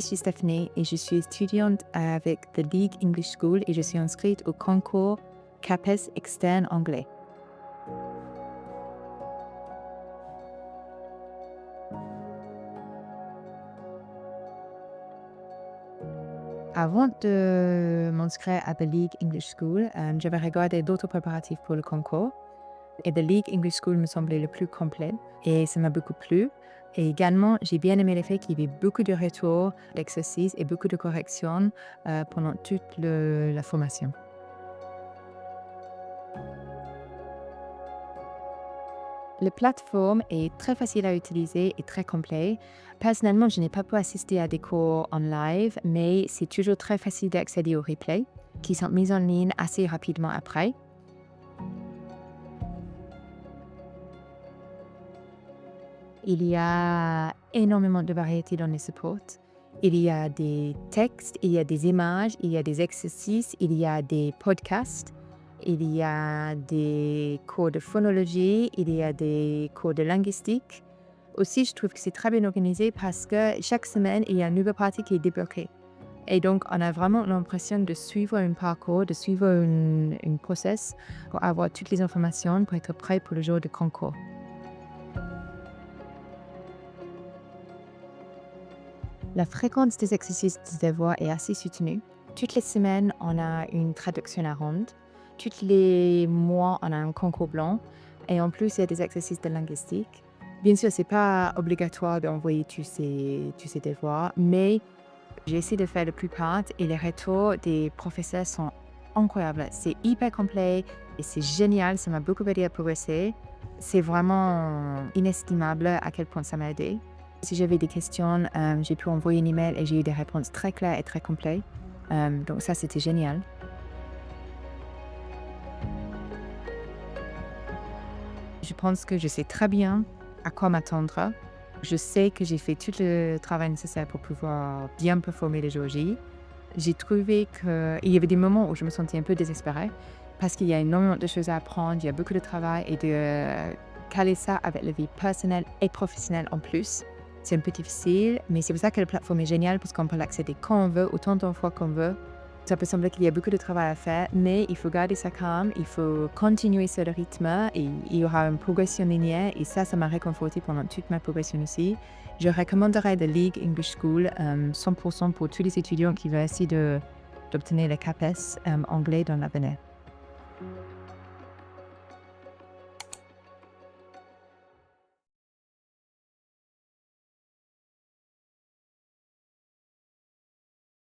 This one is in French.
Je suis Stephanie et je suis étudiante avec The League English School et je suis inscrite au concours CAPES externe anglais. Avant de m'inscrire à The League English School, j'avais regardé d'autres préparatifs pour le concours et The League English School me semblait le plus complet et ça m'a beaucoup plu. Et également, j'ai bien aimé le fait qu'il y avait beaucoup de retours d'exercices et beaucoup de corrections pendant toute la formation. La plateforme est très facile à utiliser et très complet. Personnellement, je n'ai pas pu assister à des cours en live, mais c'est toujours très facile d'accéder aux replays qui sont mis en ligne assez rapidement après. Il y a énormément de variétés dans les supports. Il y a des textes, il y a des images, il y a des exercices, il y a des podcasts, il y a des cours de phonologie, il y a des cours de linguistique. Aussi, je trouve que c'est très bien organisé parce que chaque semaine, il y a une nouvelle partie qui est débloquée. Et donc, on a vraiment l'impression de suivre un parcours, de suivre un process pour avoir toutes les informations pour être prêt pour le jour de concours. La fréquence des exercices de devoirs est assez soutenue. Toutes les semaines, on a une traduction à rendre. Tous les mois, on a un concours blanc. Et en plus, il y a des exercices de linguistique. Bien sûr, ce n'est pas obligatoire d'envoyer tous ces devoirs, mais j'ai essayé de faire la plupart et les retours des professeurs sont incroyables. C'est hyper complet et c'est génial. Ça m'a beaucoup aidé à progresser. C'est vraiment inestimable à quel point ça m'a aidé. Si j'avais des questions, j'ai pu envoyer un email et j'ai eu des réponses très claires et très complètes. Donc ça, c'était génial. Je pense que je sais très bien à quoi m'attendre. Je sais que j'ai fait tout le travail nécessaire pour pouvoir bien performer les jour J. J'ai trouvé qu'il y avait des moments où je me sentais un peu désespérée parce qu'il y a énormément de choses à apprendre, il y a beaucoup de travail et de caler ça avec la vie personnelle et professionnelle en plus. C'est un peu difficile, mais c'est pour ça que la plateforme est géniale parce qu'on peut l'accéder quand on veut, autant de fois qu'on veut. Ça peut sembler qu'il y a beaucoup de travail à faire, mais il faut garder sa calme, il faut continuer sur le rythme et il y aura une progression linéaire et ça m'a réconforté pendant toute ma progression aussi. Je recommanderais The League English School 100% pour tous les étudiants qui veulent essayer d'obtenir le CAPES anglais dans l'avenir.